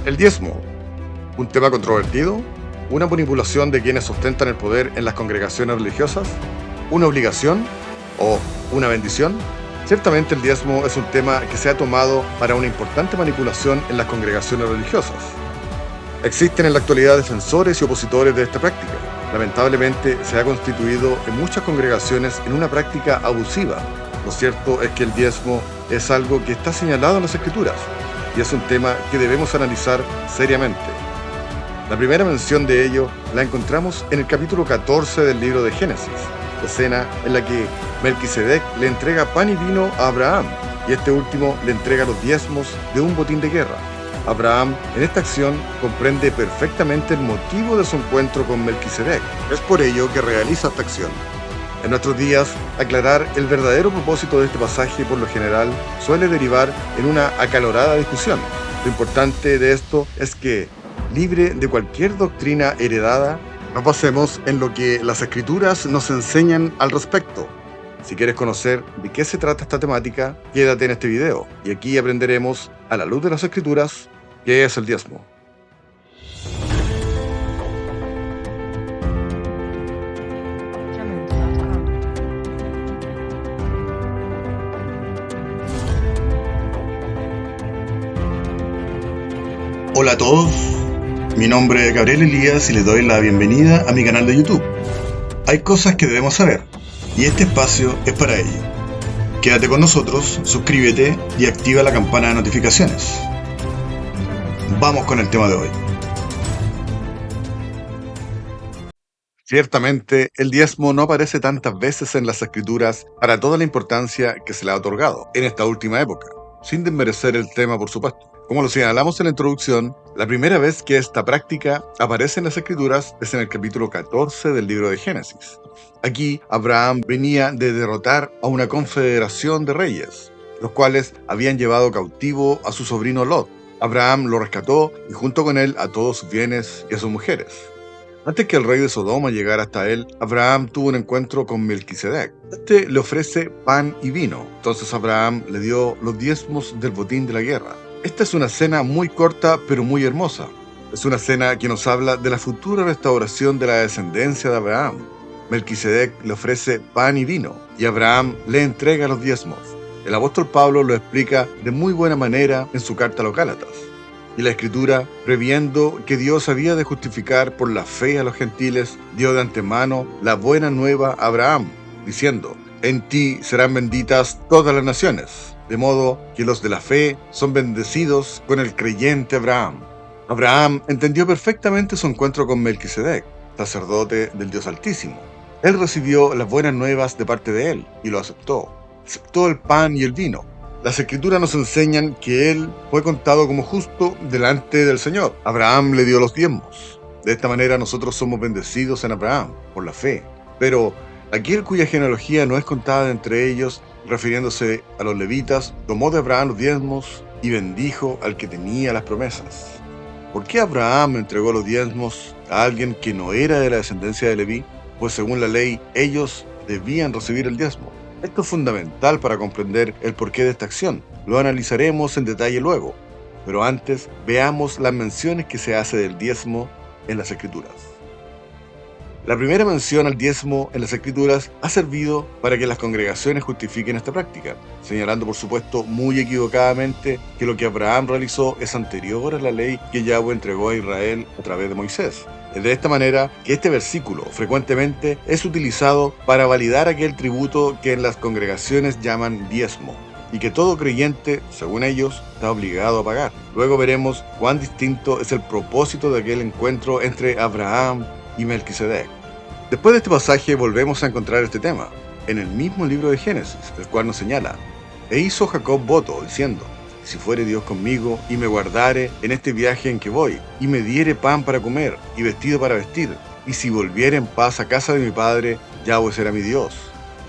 El diezmo, un tema controvertido, una manipulación de quienes ostentan el poder en las congregaciones religiosas, una obligación o una bendición. Ciertamente el diezmo es un tema que se ha tomado para una importante manipulación en las congregaciones religiosas. Existen en la actualidad defensores y opositores de esta práctica. Lamentablemente se ha constituido en muchas congregaciones en una práctica abusiva. Lo cierto es que el diezmo es algo que está señalado en las Escrituras y es un tema que debemos analizar seriamente. La primera mención de ello la encontramos en el capítulo 14 del libro de Génesis, escena en la que Melquisedec le entrega pan y vino a Abraham y este último le entrega los diezmos de un botín de guerra. Abraham en esta acción comprende perfectamente el motivo de su encuentro con Melquisedec. Es por ello que realiza esta acción. En nuestros días, aclarar el verdadero propósito de este pasaje por lo general suele derivar en una acalorada discusión. Lo importante de esto es que, libre de cualquier doctrina heredada, nos basemos en lo que las Escrituras nos enseñan al respecto. Si quieres conocer de qué se trata esta temática, quédate en este video y aquí aprenderemos, a la luz de las Escrituras, qué es el diezmo. Hola a todos, mi nombre es Gabriel Elías y les doy la bienvenida a mi canal de YouTube. Hay cosas que debemos saber y este espacio es para ello. Quédate con nosotros, suscríbete y activa la campana de notificaciones. Vamos con el tema de hoy. Ciertamente, el diezmo no aparece tantas veces en las Escrituras para toda la importancia que se le ha otorgado en esta última época, sin desmerecer el tema, por supuesto. Como lo señalamos en la introducción, la primera vez que esta práctica aparece en las Escrituras es en el capítulo 14 del libro de Génesis. Aquí, Abraham venía de derrotar a una confederación de reyes, los cuales habían llevado cautivo a su sobrino Lot. Abraham lo rescató y junto con él a todos sus bienes y a sus mujeres. Antes que el rey de Sodoma llegara hasta él, Abraham tuvo un encuentro con Melquisedec. Este le ofrece pan y vino. Entonces Abraham le dio los diezmos del botín de la guerra. Esta es una escena muy corta pero muy hermosa. Es una escena que nos habla de la futura restauración de la descendencia de Abraham. Melquisedec le ofrece pan y vino y Abraham le entrega los diezmos. El apóstol Pablo lo explica de muy buena manera en su carta a los Gálatas. Y la Escritura, previendo que Dios había de justificar por la fe a los gentiles, dio de antemano la buena nueva a Abraham, diciendo: en ti serán benditas todas las naciones. De modo que los de la fe son bendecidos con el creyente Abraham. Abraham entendió perfectamente su encuentro con Melquisedec, sacerdote del Dios Altísimo. Él recibió las buenas nuevas de parte de él y lo aceptó. Aceptó el pan y el vino. Las Escrituras nos enseñan que él fue contado como justo delante del Señor. Abraham le dio los diezmos. De esta manera nosotros somos bendecidos en Abraham, por la fe. Pero aquel cuya genealogía no es contada entre ellos, refiriéndose a los levitas, tomó de Abraham los diezmos y bendijo al que tenía las promesas. ¿Por qué Abraham entregó los diezmos a alguien que no era de la descendencia de Leví? Pues según la ley, ellos debían recibir el diezmo. Esto es fundamental para comprender el porqué de esta acción. Lo analizaremos en detalle luego, pero antes veamos las menciones que se hace del diezmo en las Escrituras. La primera mención al diezmo en las Escrituras ha servido para que las congregaciones justifiquen esta práctica, señalando por supuesto muy equivocadamente que lo que Abraham realizó es anterior a la ley que Yahweh entregó a Israel a través de Moisés. Es de esta manera que este versículo frecuentemente es utilizado para validar aquel tributo que en las congregaciones llaman diezmo, y que todo creyente, según ellos, está obligado a pagar. Luego veremos cuán distinto es el propósito de aquel encuentro entre Abraham y Melquisedec. Después de este pasaje volvemos a encontrar este tema, en el mismo libro de Génesis, el cual nos señala: e hizo Jacob voto, diciendo: si fuere Dios conmigo, y me guardare en este viaje en que voy, y me diere pan para comer, y vestido para vestir, y si volviere en paz a casa de mi padre, Yahweh será mi Dios.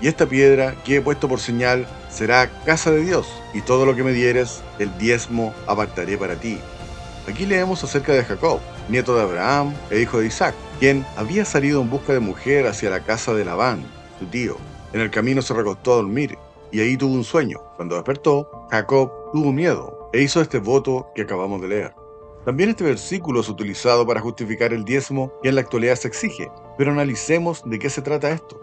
Y esta piedra que he puesto por señal será casa de Dios, y todo lo que me dieres, el diezmo apartaré para ti. Aquí leemos acerca de Jacob, nieto de Abraham e hijo de Isaac, quien había salido en busca de mujer hacia la casa de Labán, su tío. En el camino se recostó a dormir, y ahí tuvo un sueño. Cuando despertó, Jacob tuvo miedo e hizo este voto que acabamos de leer. También este versículo es utilizado para justificar el diezmo que en la actualidad se exige, pero analicemos de qué se trata esto.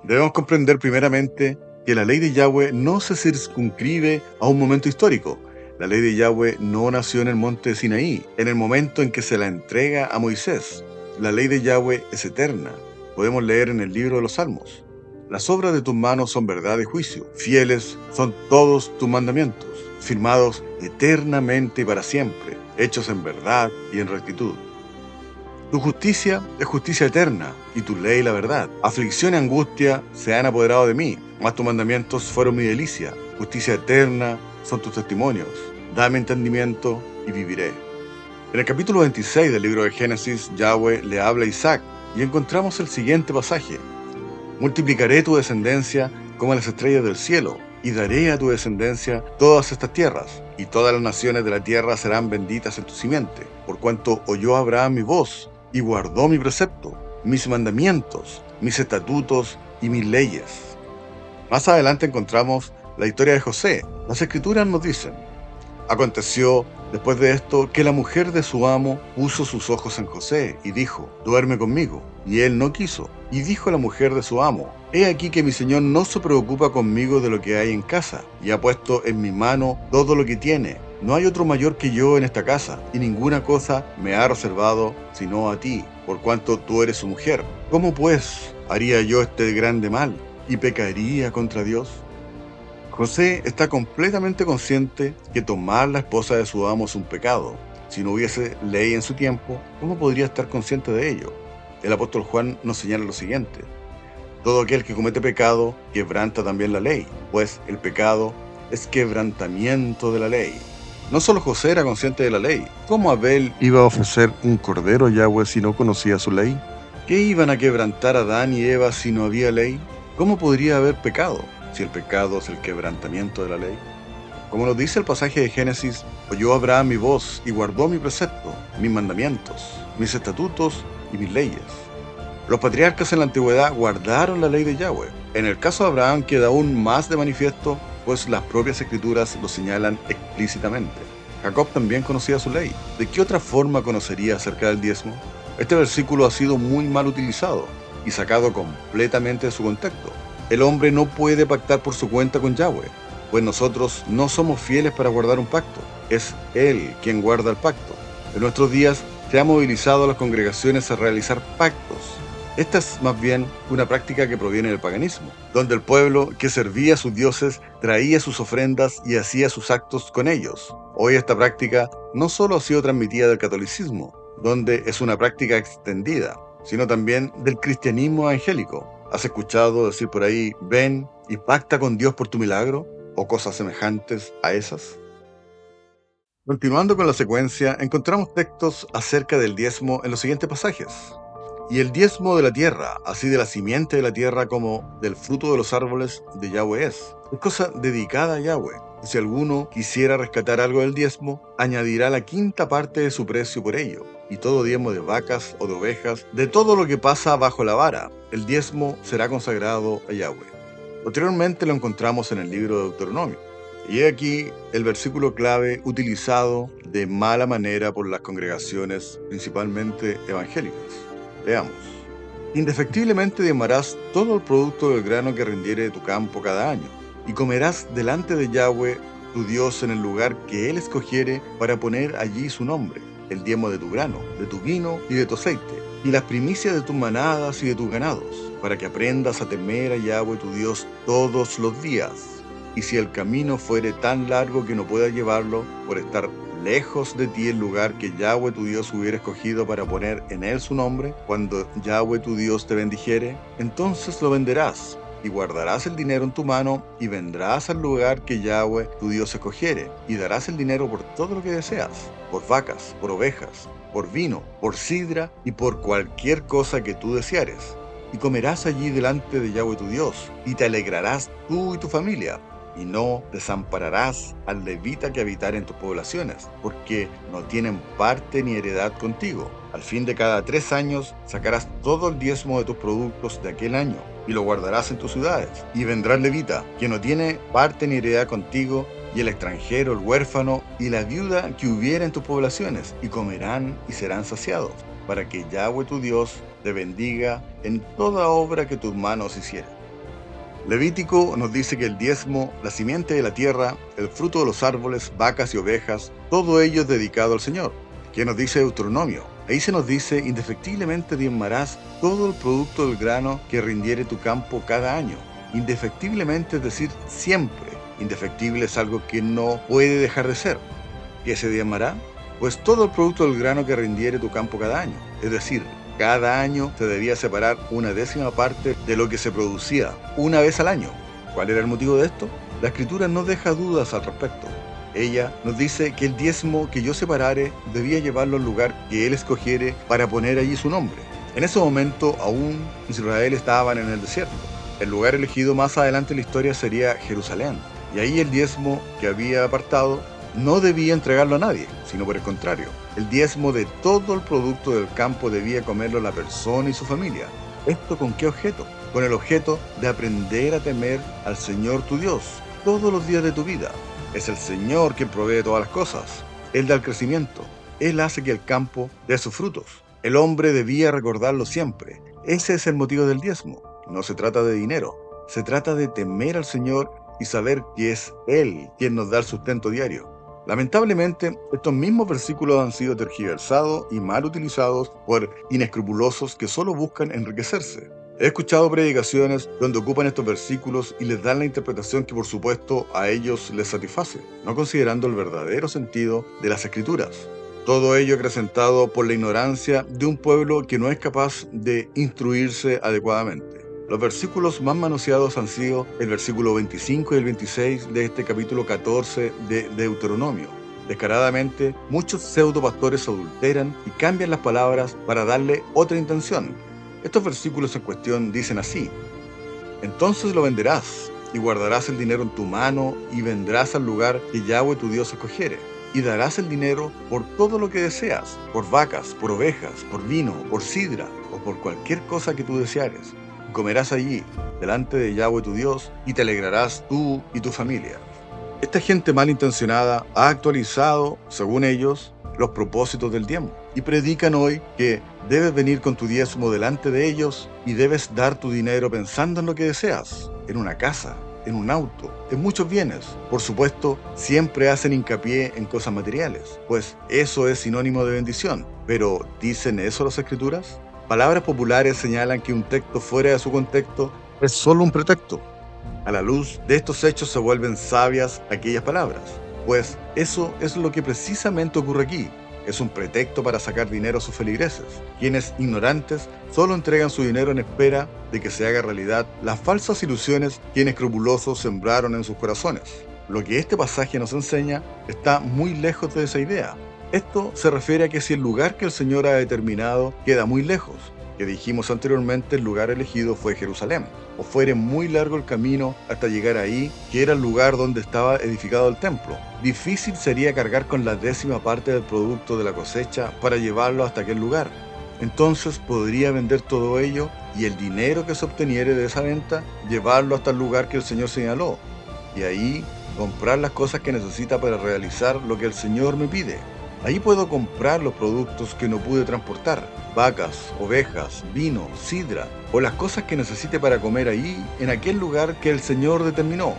Debemos comprender primeramente que la ley de Yahweh no se circunscribe a un momento histórico. La ley de Yahweh no nació en el monte de Sinaí, en el momento en que se la entrega a Moisés. La ley de Yahweh es eterna. Podemos leer en el libro de los Salmos: las obras de tus manos son verdad y juicio. Fieles son todos tus mandamientos, firmados eternamente y para siempre, hechos en verdad y en rectitud. Tu justicia es justicia eterna, y tu ley la verdad. Aflicción y angustia se han apoderado de mí, mas tus mandamientos fueron mi delicia. Justicia eterna son tus testimonios. Dame entendimiento y viviré. En el capítulo 26 del libro de Génesis, Yahweh le habla a Isaac, y encontramos el siguiente pasaje: multiplicaré tu descendencia como las estrellas del cielo, y daré a tu descendencia todas estas tierras, y todas las naciones de la tierra serán benditas en tu simiente, por cuanto oyó Abraham mi voz, y guardó mi precepto, mis mandamientos, mis estatutos y mis leyes. Más adelante encontramos la historia de José. Las escrituras nos dicen: aconteció después de esto que la mujer de su amo puso sus ojos en José y dijo: duerme conmigo. Y él no quiso. Y dijo la mujer de su amo: he aquí que mi señor no se preocupa conmigo de lo que hay en casa, y ha puesto en mi mano todo lo que tiene. No hay otro mayor que yo en esta casa, y ninguna cosa me ha reservado sino a ti, por cuanto tú eres su mujer. ¿Cómo pues haría yo este grande mal, y pecaría contra Dios? José está completamente consciente que tomar la esposa de su amo es un pecado. Si no hubiese ley en su tiempo, ¿cómo podría estar consciente de ello? El apóstol Juan nos señala lo siguiente: todo aquel que comete pecado quebranta también la ley, pues el pecado es quebrantamiento de la ley. No solo José era consciente de la ley. ¿Cómo Abel iba a ofrecer un cordero a Yahweh si no conocía su ley? ¿Qué iban a quebrantar Adán y Eva si no había ley? ¿Cómo podría haber pecado si el pecado es el quebrantamiento de la ley? Como nos dice el pasaje de Génesis: oyó Abraham mi voz y guardó mi precepto, mis mandamientos, mis estatutos y mis leyes. Los patriarcas en la antigüedad guardaron la ley de Yahweh. En el caso de Abraham queda aún más de manifiesto, pues las propias escrituras lo señalan explícitamente. Jacob también conocía su ley. ¿De qué otra forma conocería acerca del diezmo? Este versículo ha sido muy mal utilizado y sacado completamente de su contexto. El hombre no puede pactar por su cuenta con Yahweh, pues nosotros no somos fieles para guardar un pacto. Es Él quien guarda el pacto. En nuestros días se ha movilizado a las congregaciones a realizar pactos. Esta es más bien una práctica que proviene del paganismo, donde el pueblo que servía a sus dioses traía sus ofrendas y hacía sus actos con ellos. Hoy esta práctica no solo ha sido transmitida del catolicismo, donde es una práctica extendida, sino también del cristianismo evangélico. ¿Has escuchado decir por ahí: ven y pacta con Dios por tu milagro? ¿O cosas semejantes a esas? Continuando con la secuencia, encontramos textos acerca del diezmo en los siguientes pasajes. Y el diezmo de la tierra, así de la simiente de la tierra como del fruto de los árboles de Yahweh es cosa dedicada a Yahweh. Y si alguno quisiera rescatar algo del diezmo, añadirá la quinta parte de su precio por ello. Y todo diezmo de vacas o de ovejas, de todo lo que pasa bajo la vara, el diezmo será consagrado a Yahweh. Posteriormente lo encontramos en el libro de Deuteronomio. Y he aquí el versículo clave utilizado de mala manera por las congregaciones, principalmente evangélicas. Veamos: indefectiblemente diezmarás todo el producto del grano que rindiere de tu campo cada año, y comerás delante de Yahweh tu Dios en el lugar que Él escogiere para poner allí su nombre, el diezmo de tu grano, de tu vino y de tu aceite, y las primicias de tus manadas y de tus ganados, para que aprendas a temer a Yahweh tu Dios todos los días. Y si el camino fuere tan largo que no puedas llevarlo, por estar lejos de ti el lugar que Yahweh tu Dios hubiera escogido para poner en él su nombre, cuando Yahweh tu Dios te bendijere, entonces lo venderás, y guardarás el dinero en tu mano, y vendrás al lugar que Yahweh tu Dios escogiere, y darás el dinero por todo lo que deseas, por vacas, por ovejas, por vino, por sidra, y por cualquier cosa que tú deseares. Y comerás allí delante de Yahweh tu Dios, y te alegrarás tú y tu familia. Y no desampararás al levita que habitare en tus poblaciones, porque no tienen parte ni heredad contigo. Al fin de cada 3 años sacarás todo el diezmo de tus productos de aquel año, y lo guardarás en tus ciudades. Y vendrá el levita, que no tiene parte ni heredad contigo, y el extranjero, el huérfano y la viuda que hubiera en tus poblaciones, y comerán y serán saciados, para que Yahweh tu Dios te bendiga en toda obra que tus manos hicieran. Levítico nos dice que el diezmo, la simiente de la tierra, el fruto de los árboles, vacas y ovejas, todo ello es dedicado al Señor. ¿Qué nos dice Deuteronomio? Ahí se nos dice: indefectiblemente diezmarás todo el producto del grano que rindiere tu campo cada año. Indefectiblemente, es decir, siempre. Indefectible es algo que no puede dejar de ser. ¿Qué se diezmará? Pues todo el producto del grano que rindiere tu campo cada año. Es decir, cada año se debía separar una décima parte de lo que se producía, una vez al año. ¿Cuál era el motivo de esto? La Escritura no deja dudas al respecto. Ella nos dice que el diezmo que yo separare debía llevarlo al lugar que él escogiere para poner allí su nombre. En ese momento aún Israel estaban en el desierto. El lugar elegido más adelante en la historia sería Jerusalén. Y ahí el diezmo que había apartado no debía entregarlo a nadie, sino por el contrario. El diezmo de todo el producto del campo debía comerlo la persona y su familia. ¿Esto con qué objeto? Con el objeto de aprender a temer al Señor tu Dios todos los días de tu vida. Es el Señor quien provee todas las cosas. Él da el crecimiento. Él hace que el campo dé sus frutos. El hombre debía recordarlo siempre. Ese es el motivo del diezmo. No se trata de dinero. Se trata de temer al Señor y saber que es Él quien nos da el sustento diario. Lamentablemente, estos mismos versículos han sido tergiversados y mal utilizados por inescrupulosos que solo buscan enriquecerse. He escuchado predicaciones donde ocupan estos versículos y les dan la interpretación que por supuesto a ellos les satisface, no considerando el verdadero sentido de las Escrituras. Todo ello acrecentado por la ignorancia de un pueblo que no es capaz de instruirse adecuadamente. Los versículos más manoseados han sido el versículo 25 y el 26 de este capítulo 14 de Deuteronomio. Descaradamente, muchos pseudopastores adulteran y cambian las palabras para darle otra intención. Estos versículos en cuestión dicen así: entonces lo venderás, y guardarás el dinero en tu mano, y vendrás al lugar que Yahweh tu Dios escogiere, y darás el dinero por todo lo que deseas, por vacas, por ovejas, por vino, por sidra, o por cualquier cosa que tú deseares. Comerás allí, delante de Yahweh tu Dios, y te alegrarás tú y tu familia. Esta gente malintencionada ha actualizado, según ellos, los propósitos del diezmo, y predican hoy que debes venir con tu diezmo delante de ellos y debes dar tu dinero pensando en lo que deseas, en una casa, en un auto, en muchos bienes. Por supuesto, siempre hacen hincapié en cosas materiales, pues eso es sinónimo de bendición. Pero, ¿dicen eso las Escrituras? Palabras populares señalan que un texto fuera de su contexto es solo un pretexto. A la luz de estos hechos se vuelven sabias aquellas palabras, pues eso es lo que precisamente ocurre aquí. Es un pretexto para sacar dinero a sus feligreses, quienes, ignorantes, solo entregan su dinero en espera de que se haga realidad las falsas ilusiones que inescrupulosos sembraron en sus corazones. Lo que este pasaje nos enseña está muy lejos de esa idea. Esto se refiere a que si el lugar que el Señor ha determinado queda muy lejos, que dijimos anteriormente el lugar elegido fue Jerusalén, o fuere muy largo el camino hasta llegar ahí, que era el lugar donde estaba edificado el templo, difícil sería cargar con la décima parte del producto de la cosecha para llevarlo hasta aquel lugar. Entonces podría vender todo ello y el dinero que se obteniere de esa venta, llevarlo hasta el lugar que el Señor señaló, y ahí comprar las cosas que necesita para realizar lo que el Señor me pide. Ahí puedo comprar los productos que no pude transportar, vacas, ovejas, vino, sidra, o las cosas que necesite para comer ahí, en aquel lugar que el Señor determinó,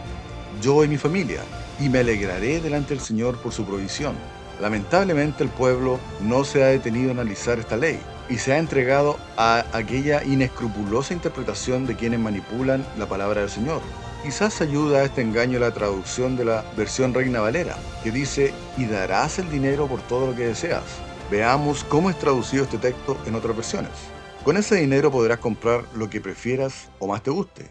yo y mi familia, y me alegraré delante del Señor por su provisión. Lamentablemente el pueblo no se ha detenido a analizar esta ley, y se ha entregado a aquella inescrupulosa interpretación de quienes manipulan la palabra del Señor. Quizás ayuda a este engaño la traducción de la versión Reina Valera, que dice: y darás el dinero por todo lo que deseas. Veamos cómo es traducido este texto en otras versiones. Con ese dinero podrás comprar lo que prefieras o más te guste,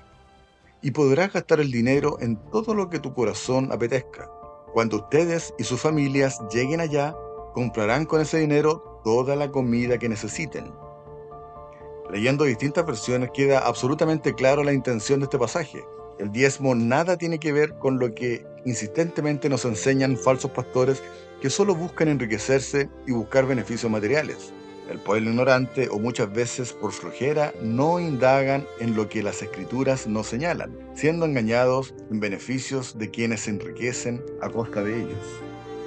y podrás gastar el dinero en todo lo que tu corazón apetezca. Cuando ustedes y sus familias lleguen allá, comprarán con ese dinero toda la comida que necesiten. Leyendo distintas versiones queda absolutamente claro la intención de este pasaje. El diezmo nada tiene que ver con lo que insistentemente nos enseñan falsos pastores que solo buscan enriquecerse y buscar beneficios materiales. El pueblo ignorante, o muchas veces por flojera, no indagan en lo que las escrituras nos señalan, siendo engañados en beneficios de quienes se enriquecen a costa de ellos.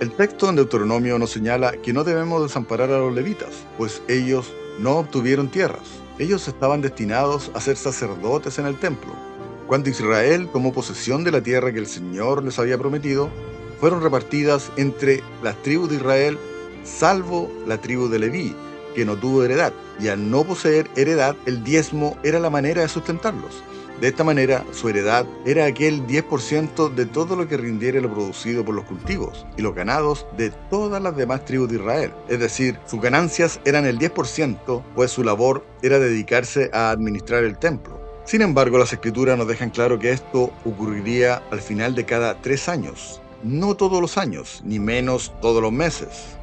El texto en Deuteronomio nos señala que no debemos desamparar a los levitas, pues ellos no obtuvieron tierras. Ellos estaban destinados a ser sacerdotes en el templo. Cuando Israel tomó posesión de la tierra que el Señor les había prometido, fueron repartidas entre las tribus de Israel, salvo la tribu de Leví, que no tuvo heredad, y al no poseer heredad, el diezmo era la manera de sustentarlos. De esta manera, su heredad era aquel 10% de todo lo que rindiera lo producido por los cultivos y los ganados de todas las demás tribus de Israel. Es decir, sus ganancias eran el 10%, pues su labor era dedicarse a administrar el templo. Sin embargo, las escrituras nos dejan claro que esto ocurriría al final de cada 3 años, no todos los años, ni menos todos los meses.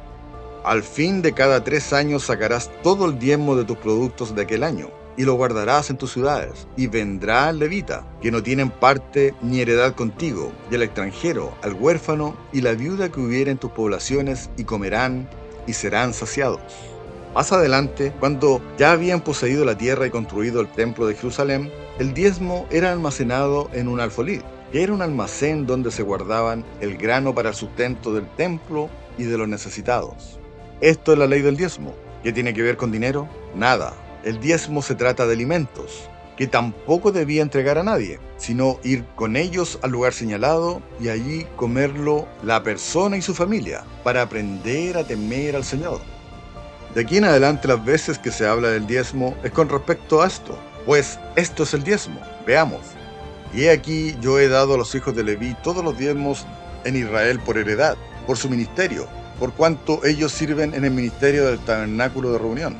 Al fin de cada 3 años sacarás todo el diezmo de tus productos de aquel año, y lo guardarás en tus ciudades, y vendrá el levita, que no tienen parte ni heredad contigo, y el extranjero, al huérfano, y la viuda que hubiera en tus poblaciones, y comerán, y serán saciados. Más adelante, cuando ya habían poseído la tierra y construido el templo de Jerusalén, el diezmo era almacenado en un alfolí, que era un almacén donde se guardaban el grano para el sustento del templo y de los necesitados. Esto es la ley del diezmo. ¿Qué tiene que ver con dinero? Nada. El diezmo se trata de alimentos, que tampoco debía entregar a nadie, sino ir con ellos al lugar señalado y allí comerlo la persona y su familia, para aprender a temer al Señor. De aquí en adelante las veces que se habla del diezmo es con respecto a esto, pues esto es el diezmo. Veamos. Y he aquí yo he dado a los hijos de Leví todos los diezmos en Israel por heredad, por su ministerio, por cuanto ellos sirven en el ministerio del tabernáculo de reunión.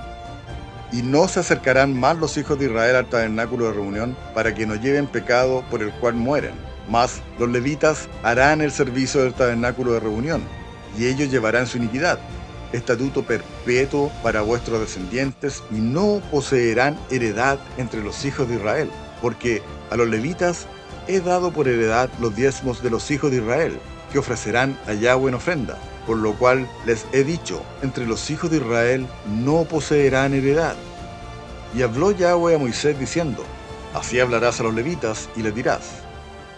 Y no se acercarán más los hijos de Israel al tabernáculo de reunión para que no lleven pecado por el cual mueren. Mas los levitas harán el servicio del tabernáculo de reunión, y ellos llevarán su iniquidad, estatuto perpetuo para vuestros descendientes, y no poseerán heredad entre los hijos de Israel, porque a los levitas he dado por heredad los diezmos de los hijos de Israel, que ofrecerán a Yahweh en ofrenda. Por lo cual les he dicho, entre los hijos de Israel no poseerán heredad. Y habló Yahweh a Moisés diciendo, así hablarás a los levitas y les dirás,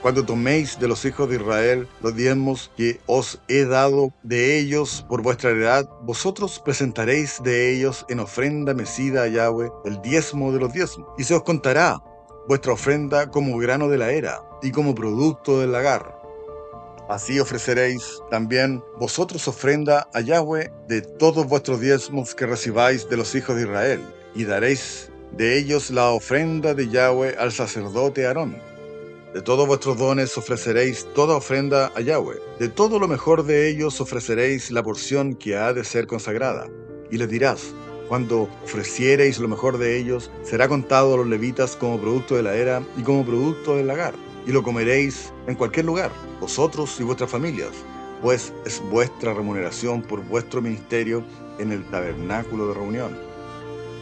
cuando toméis de los hijos de Israel los diezmos que os he dado de ellos por vuestra heredad, vosotros presentaréis de ellos en ofrenda mecida a Yahweh el diezmo de los diezmos, y se os contará vuestra ofrenda como grano de la era y como producto del lagar. Así ofreceréis también vosotros ofrenda a Yahweh de todos vuestros diezmos que recibáis de los hijos de Israel, y daréis de ellos la ofrenda de Yahweh al sacerdote Aarón. De todos vuestros dones ofreceréis toda ofrenda a Yahweh. De todo lo mejor de ellos ofreceréis la porción que ha de ser consagrada. Y les dirás, cuando ofreciereis lo mejor de ellos, será contado a los levitas como producto de la era y como producto del lagar. Y lo comeréis en cualquier lugar, vosotros y vuestras familias, pues es vuestra remuneración por vuestro ministerio en el tabernáculo de reunión.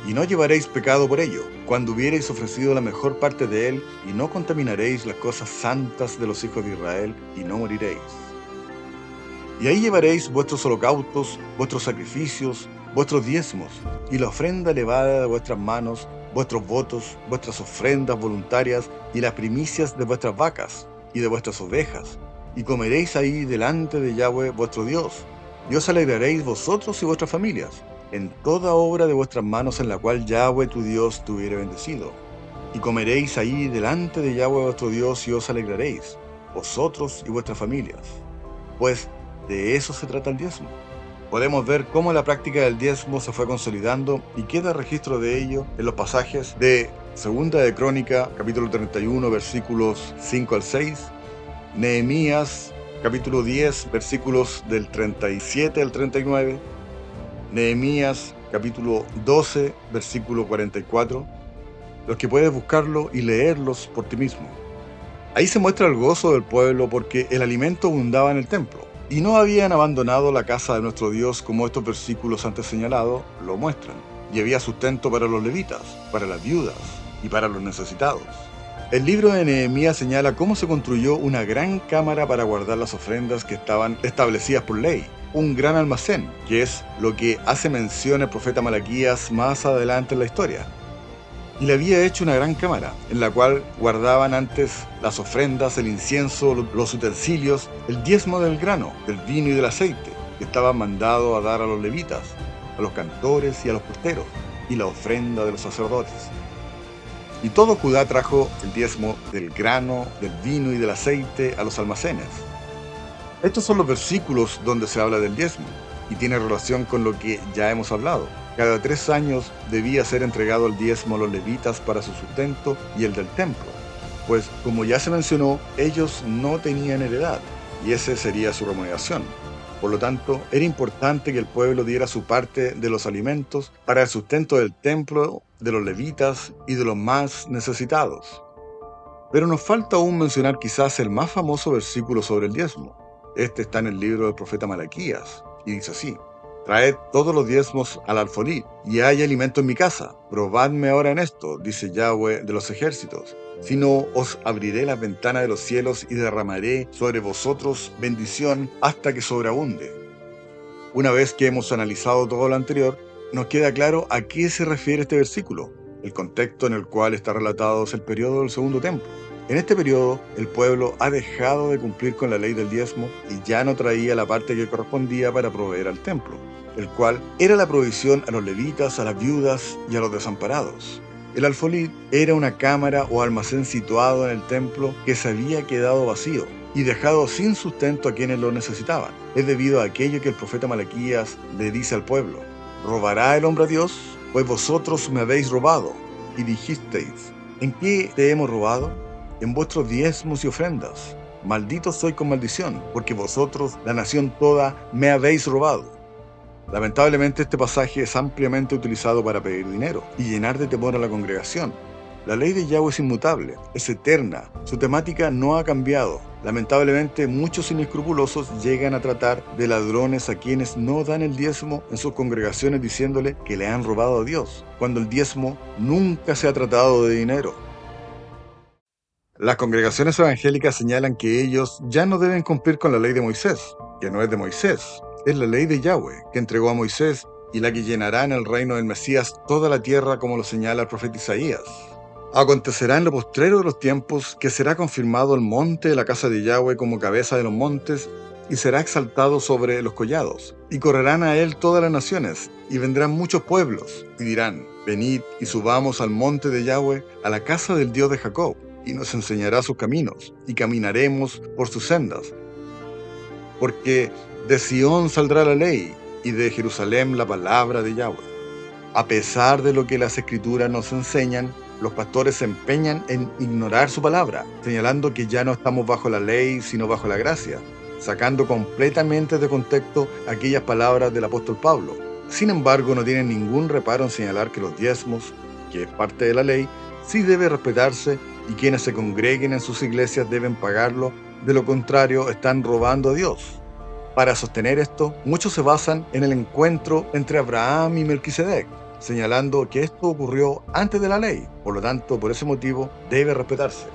Y no llevaréis pecado por ello, cuando hubiereis ofrecido la mejor parte de él, y no contaminaréis las cosas santas de los hijos de Israel, y no moriréis. Y ahí llevaréis vuestros holocaustos, vuestros sacrificios, vuestros diezmos, y la ofrenda elevada de vuestras manos, vuestros votos, vuestras ofrendas voluntarias y las primicias de vuestras vacas y de vuestras ovejas, y comeréis ahí delante de Yahweh vuestro Dios, y os alegraréis vosotros y vuestras familias, en toda obra de vuestras manos en la cual Yahweh tu Dios te hubiere bendecido. Y comeréis ahí delante de Yahweh vuestro Dios y os alegraréis, vosotros y vuestras familias, pues de eso se trata el diezmo. Podemos ver cómo la práctica del diezmo se fue consolidando y queda registro de ello en los pasajes de Segunda de Crónica, capítulo 31, versículos 5 al 6, Nehemías, capítulo 10, versículos del 37 al 39, Nehemías, capítulo 12, versículo 44, los que puedes buscarlo y leerlos por ti mismo. Ahí se muestra el gozo del pueblo porque el alimento abundaba en el templo. Y no habían abandonado la casa de nuestro Dios como estos versículos antes señalados lo muestran. Y había sustento para los levitas, para las viudas y para los necesitados. El libro de Nehemías señala cómo se construyó una gran cámara para guardar las ofrendas que estaban establecidas por ley. un gran almacén, que es lo que hace mención el profeta Malaquías más adelante en la historia. Y le había hecho una gran cámara, en la cual guardaban antes las ofrendas, el incienso, los utensilios, el diezmo del grano, del vino y del aceite, que estaban mandados a dar a los levitas, a los cantores y a los porteros, y la ofrenda de los sacerdotes. Y todo Judá trajo el diezmo del grano, del vino y del aceite a los almacenes. Estos son los versículos donde se habla del diezmo, y tiene relación con lo que ya hemos hablado. Cada 3 años debía ser entregado el diezmo a los levitas para su sustento y el del templo, pues como ya se mencionó, ellos no tenían heredad, y esa sería su remuneración. Por lo tanto, era importante que el pueblo diera su parte de los alimentos para el sustento del templo, de los levitas y de los más necesitados. Pero nos falta aún mencionar quizás el más famoso versículo sobre el diezmo. Este está en el libro del profeta Malaquías, y dice así: Traed todos los diezmos al alfolí, y hay alimento en mi casa. Probadme ahora en esto, dice Yahweh de los ejércitos. Si no, os abriré las ventanas de los cielos y derramaré sobre vosotros bendición hasta que sobreabunde. Una vez que hemos analizado todo lo anterior, nos queda claro a qué se refiere este versículo. El contexto en el cual está relatado es el periodo del segundo templo. En este periodo, el pueblo ha dejado de cumplir con la ley del diezmo y ya no traía la parte que correspondía para proveer al templo, el cual era la provisión a los levitas, a las viudas y a los desamparados. El alfolí era una cámara o almacén situado en el templo que se había quedado vacío y dejado sin sustento a quienes lo necesitaban. Es debido a aquello que el profeta Malaquías le dice al pueblo: ¿robará el hombre a Dios? Pues vosotros me habéis robado. Y dijisteis: ¿en qué te hemos robado? En vuestros diezmos y ofrendas. Maldito soy con maldición, porque vosotros, la nación toda, me habéis robado. Lamentablemente este pasaje es ampliamente utilizado para pedir dinero y llenar de temor a la congregación. La ley de Yahweh es inmutable, es eterna, su temática no ha cambiado. Lamentablemente muchos inescrupulosos llegan a tratar de ladrones a quienes no dan el diezmo en sus congregaciones diciéndole que le han robado a Dios, cuando el diezmo nunca se ha tratado de dinero. Las congregaciones evangélicas señalan que ellos ya no deben cumplir con la ley de Moisés, que no es de Moisés, es la ley de Yahweh, que entregó a Moisés y la que llenará en el reino del Mesías toda la tierra, como lo señala el profeta Isaías. Acontecerá en lo postrero de los tiempos que será confirmado el monte de la casa de Yahweh como cabeza de los montes y será exaltado sobre los collados. Y correrán a él todas las naciones, y vendrán muchos pueblos, y dirán: venid y subamos al monte de Yahweh, a la casa del Dios de Jacob, y nos enseñará sus caminos, y caminaremos por sus sendas. Porque de Sión saldrá la ley, y de Jerusalén la palabra de Yahweh. A pesar de lo que las Escrituras nos enseñan, los pastores se empeñan en ignorar su palabra, señalando que ya no estamos bajo la ley, sino bajo la gracia, sacando completamente de contexto aquellas palabras del apóstol Pablo. Sin embargo, no tienen ningún reparo en señalar que los diezmos, que es parte de la ley, sí debe respetarse y quienes se congreguen en sus iglesias deben pagarlo, de lo contrario están robando a Dios. Para sostener esto, muchos se basan en el encuentro entre Abraham y Melquisedec, señalando que esto ocurrió antes de la ley, por lo tanto, por ese motivo, debe respetarse.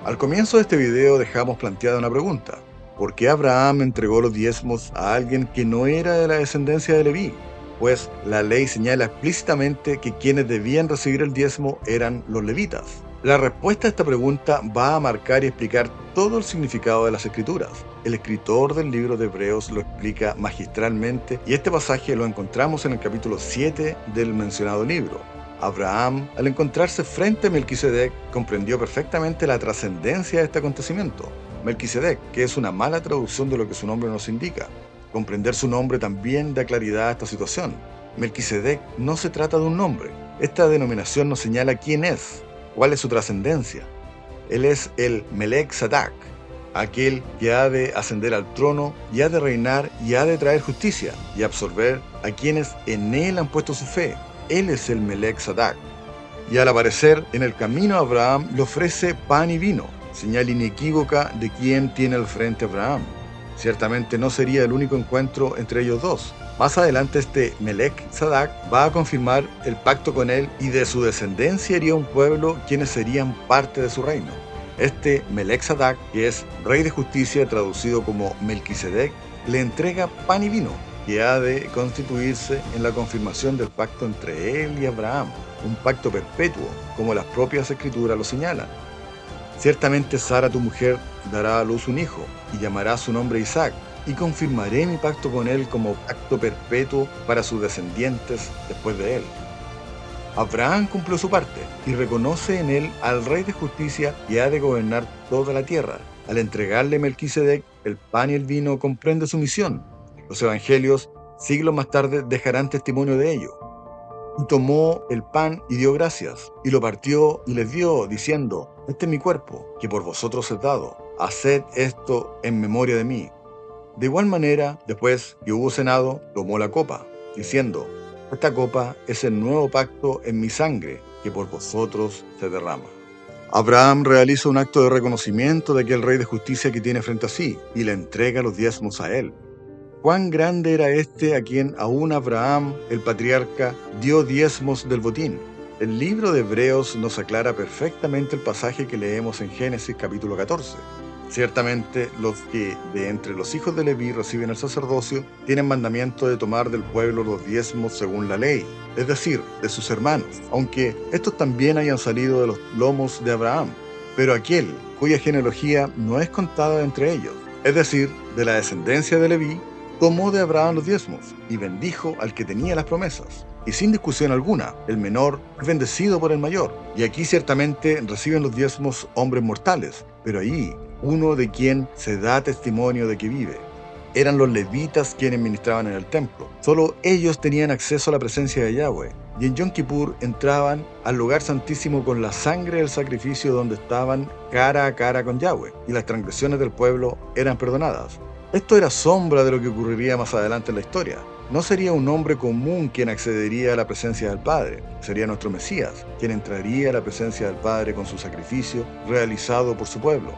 Al comienzo de este video dejamos planteada una pregunta: ¿por qué Abraham entregó los diezmos a alguien que no era de la descendencia de Leví? Pues la ley señala explícitamente que quienes debían recibir el diezmo eran los levitas. La respuesta a esta pregunta va a marcar y explicar todo el significado de las Escrituras. El escritor del libro de Hebreos lo explica magistralmente y este pasaje lo encontramos en el capítulo 7 del mencionado libro. Abraham, al encontrarse frente a Melquisedec, comprendió perfectamente la trascendencia de este acontecimiento. Melquisedec, que es una mala traducción de lo que su nombre nos indica. Comprender su nombre también da claridad a esta situación. Melquisedec no se trata de un nombre. Esta denominación nos señala quién es, cuál es su trascendencia. Él es el Melech Sadak, aquel que ha de ascender al trono y ha de reinar y ha de traer justicia y absorber a quienes en él han puesto su fe. Él es el Melech Sadak. Y al aparecer en el camino a Abraham le ofrece pan y vino, señal inequívoca de quién tiene al frente a Abraham. Ciertamente no sería el único encuentro entre ellos dos. Más adelante este Melech Sadak va a confirmar el pacto con él y de su descendencia iría un pueblo quienes serían parte de su reino. Este Melech Sadak, que es rey de justicia traducido como Melquisedec, le entrega pan y vino, que ha de constituirse en la confirmación del pacto entre él y Abraham, un pacto perpetuo, como las propias escrituras lo señalan. Ciertamente Sara tu mujer dará a luz un hijo, y llamará su nombre Isaac, y confirmaré mi pacto con él como pacto perpetuo para sus descendientes después de él. Abraham cumplió su parte, y reconoce en él al Rey de Justicia que ha de gobernar toda la tierra. Al entregarle Melquisedec el pan y el vino, comprende su misión. Los evangelios, siglos más tarde, dejarán testimonio de ello. Y tomó el pan y dio gracias, y lo partió y les dio, diciendo: este es mi cuerpo, que por vosotros es dado. Haced esto en memoria de mí. De igual manera, después que hubo cenado, tomó la copa, diciendo: esta copa es el nuevo pacto en mi sangre, que por vosotros se derrama. Abraham realiza un acto de reconocimiento de aquel Rey de Justicia que tiene frente a sí, y le entrega los diezmos a él. Cuán grande era este a quien aún Abraham, el patriarca, dio diezmos del botín. El libro de Hebreos nos aclara perfectamente el pasaje que leemos en Génesis capítulo 14. Ciertamente los que de entre los hijos de Leví reciben el sacerdocio tienen mandamiento de tomar del pueblo los diezmos según la ley, es decir, de sus hermanos, aunque estos también hayan salido de los lomos de Abraham. Pero aquel cuya genealogía no es contada entre ellos, es decir, de la descendencia de Leví, tomó de Abraham los diezmos y bendijo al que tenía las promesas. Y sin discusión alguna, el menor es bendecido por el mayor. Y aquí ciertamente reciben los diezmos hombres mortales, pero allí uno de quien se da testimonio de que vive. Eran los levitas quienes ministraban en el templo. Solo ellos tenían acceso a la presencia de Yahweh. Y en Yom Kippur entraban al lugar santísimo con la sangre del sacrificio, donde estaban cara a cara con Yahweh, y las transgresiones del pueblo eran perdonadas. Esto era sombra de lo que ocurriría más adelante en la historia. No sería un hombre común quien accedería a la presencia del Padre, sería nuestro Mesías, quien entraría a la presencia del Padre con su sacrificio realizado por su pueblo.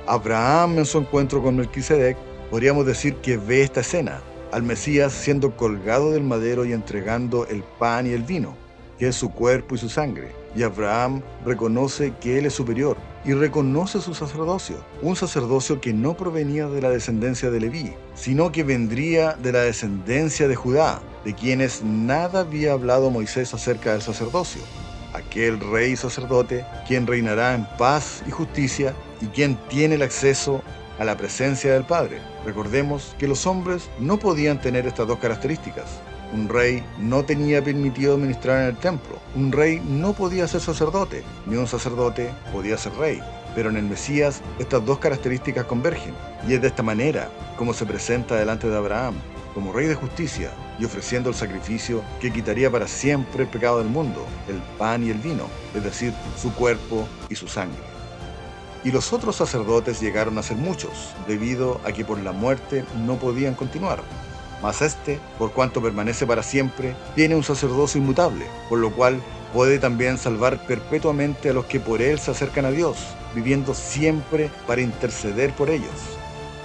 Abraham, en su encuentro con Melquisedec, podríamos decir que ve esta escena, al Mesías siendo colgado del madero y entregando el pan y el vino, que es su cuerpo y su sangre. Y Abraham reconoce que él es superior y reconoce su sacerdocio, un sacerdocio que no provenía de la descendencia de Leví, sino que vendría de la descendencia de Judá, de quienes nada había hablado Moisés acerca del sacerdocio. Aquel rey sacerdote, quien reinará en paz y justicia y quien tiene el acceso a la presencia del Padre. Recordemos que los hombres no podían tener estas dos características. Un rey no tenía permitido ministrar en el templo. Un rey no podía ser sacerdote, ni un sacerdote podía ser rey. Pero en el Mesías estas dos características convergen. Y es de esta manera como se presenta delante de Abraham, como Rey de Justicia, y ofreciendo el sacrificio que quitaría para siempre el pecado del mundo, el pan y el vino, es decir, su cuerpo y su sangre. Y los otros sacerdotes llegaron a ser muchos, debido a que por la muerte no podían continuar. Mas este, por cuanto permanece para siempre, tiene un sacerdocio inmutable, por lo cual puede también salvar perpetuamente a los que por él se acercan a Dios, viviendo siempre para interceder por ellos.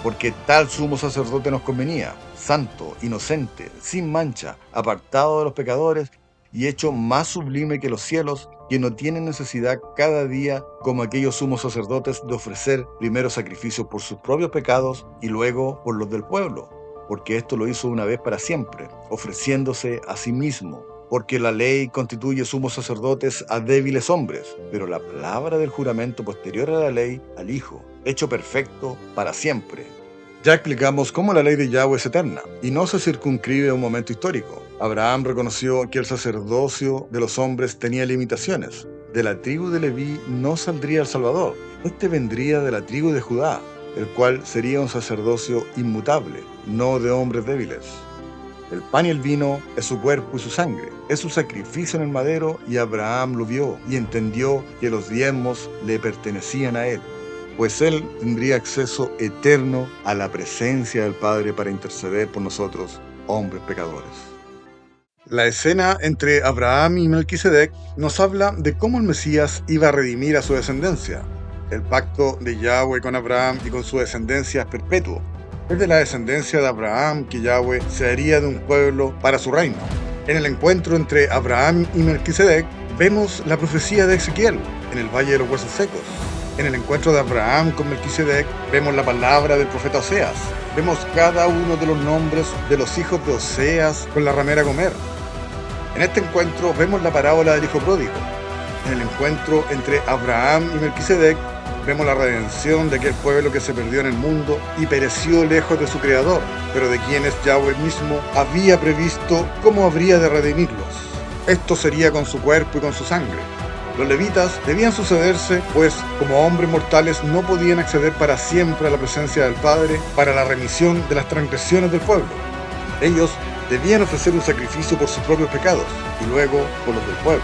Porque tal sumo sacerdote nos convenía, santo, inocente, sin mancha, apartado de los pecadores y hecho más sublime que los cielos, que no tiene necesidad cada día, como aquellos sumos sacerdotes, de ofrecer primero sacrificios por sus propios pecados y luego por los del pueblo, porque esto lo hizo una vez para siempre, ofreciéndose a sí mismo. Porque la ley constituye sumos sacerdotes a débiles hombres, pero la palabra del juramento posterior a la ley, al Hijo, hecho perfecto para siempre. Ya explicamos cómo la ley de Yahweh es eterna y no se circunscribe a un momento histórico. Abraham reconoció que el sacerdocio de los hombres tenía limitaciones. De la tribu de Leví no saldría el Salvador. Este vendría de la tribu de Judá, el cual sería un sacerdocio inmutable, no de hombres débiles. El pan y el vino es su cuerpo y su sangre, es su sacrificio en el madero, y Abraham lo vio y entendió que los diezmos le pertenecían a él, pues él tendría acceso eterno a la presencia del Padre para interceder por nosotros, hombres pecadores. La escena entre Abraham y Melquisedec nos habla de cómo el Mesías iba a redimir a su descendencia. El pacto de Yahweh con Abraham y con su descendencia es perpetuo. Es de la descendencia de Abraham que Yahweh se haría de un pueblo para su reino. En el encuentro entre Abraham y Melquisedec vemos la profecía de Ezequiel en el Valle de los Huesos Secos. En el encuentro de Abraham con Melquisedec vemos la palabra del profeta Oseas. Vemos cada uno de los nombres de los hijos de Oseas con la ramera Gomer. En este encuentro vemos la parábola del hijo pródigo. En el encuentro entre Abraham y Melquisedec vemos la redención de aquel pueblo que se perdió en el mundo y pereció lejos de su creador, pero de quienes Yahweh mismo había previsto cómo habría de redimirlos. Esto sería con su cuerpo y con su sangre. Los levitas debían sucederse, pues como hombres mortales no podían acceder para siempre a la presencia del Padre para la remisión de las transgresiones del pueblo. Ellos debían ofrecer un sacrificio por sus propios pecados y luego por los del pueblo.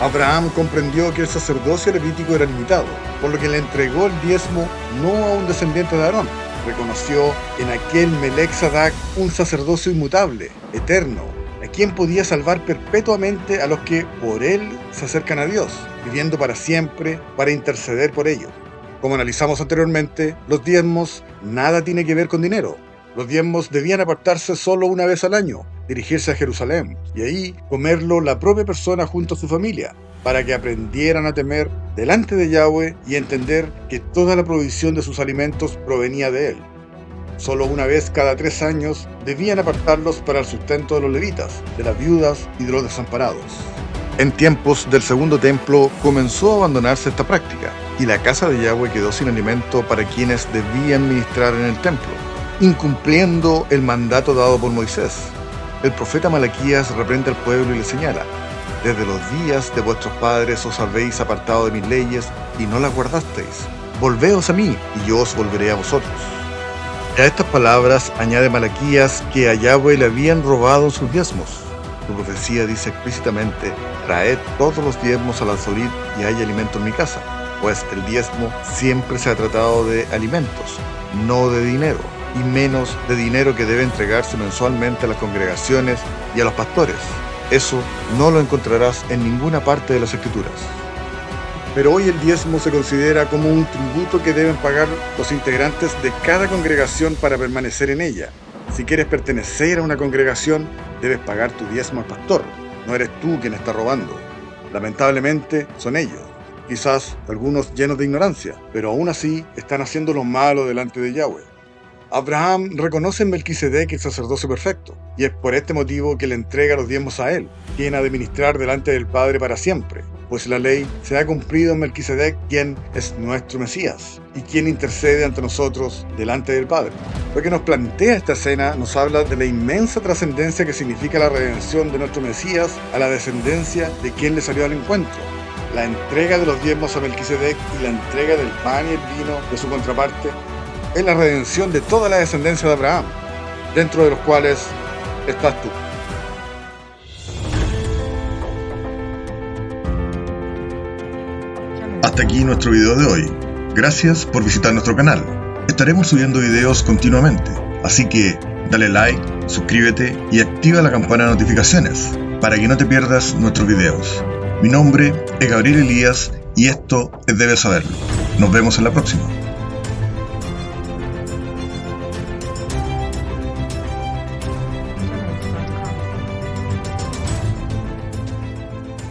Abraham comprendió que el sacerdocio levítico era limitado, por lo que le entregó el diezmo no a un descendiente de Aarón. Reconoció en aquel Melech Sadak un sacerdocio inmutable, eterno, a quien podía salvar perpetuamente a los que por él se acercan a Dios, viviendo para siempre para interceder por ellos. Como analizamos anteriormente, los diezmos nada tiene que ver con dinero. Los diezmos debían apartarse solo una vez al año, dirigirse a Jerusalén y ahí comerlo la propia persona junto a su familia, para que aprendieran a temer delante de Yahweh y entender que toda la provisión de sus alimentos provenía de él. Solo una vez cada 3 años debían apartarlos para el sustento de los levitas, de las viudas y de los desamparados. En tiempos del segundo templo comenzó a abandonarse esta práctica, y la casa de Yahweh quedó sin alimento para quienes debían ministrar en el templo, incumpliendo el mandato dado por Moisés. El profeta Malaquías reprende al pueblo y le señala: desde los días de vuestros padres os habéis apartado de mis leyes y no las guardasteis. Volveos a mí, y yo os volveré a vosotros. A estas palabras añade Malaquías que a Yahweh le habían robado sus diezmos. Su profecía dice explícitamente: traed todos los diezmos al alfolí y hay alimento en mi casa, pues el diezmo siempre se ha tratado de alimentos, no de dinero, y menos de dinero que debe entregarse mensualmente a las congregaciones y a los pastores. Eso no lo encontrarás en ninguna parte de las Escrituras. Pero hoy el diezmo se considera como un tributo que deben pagar los integrantes de cada congregación para permanecer en ella. Si quieres pertenecer a una congregación, debes pagar tu diezmo al pastor. No eres tú quien está robando. Lamentablemente, son ellos. Quizás algunos llenos de ignorancia, pero aún así están haciendo lo malo delante de Yahweh. Abraham reconoce en Melquisedec el sacerdocio perfecto, y es por este motivo que le entrega los diezmos a él, quien ha de ministrar delante del Padre para siempre, pues la ley se ha cumplido en Melquisedec, quien es nuestro Mesías, y quien intercede ante nosotros delante del Padre. Lo que nos plantea esta escena nos habla de la inmensa trascendencia que significa la redención de nuestro Mesías a la descendencia de quien le salió al encuentro. La entrega de los diezmos a Melquisedec y la entrega del pan y el vino de su contraparte es la redención de toda la descendencia de Abraham, dentro de los cuales estás tú. Hasta aquí nuestro video de hoy. Gracias por visitar nuestro canal. Estaremos subiendo videos continuamente, así que dale like, suscríbete y activa la campana de notificaciones para que no te pierdas nuestros videos. Mi nombre es Gabriel Elías y esto es Debes Saberlo. Nos vemos en la próxima.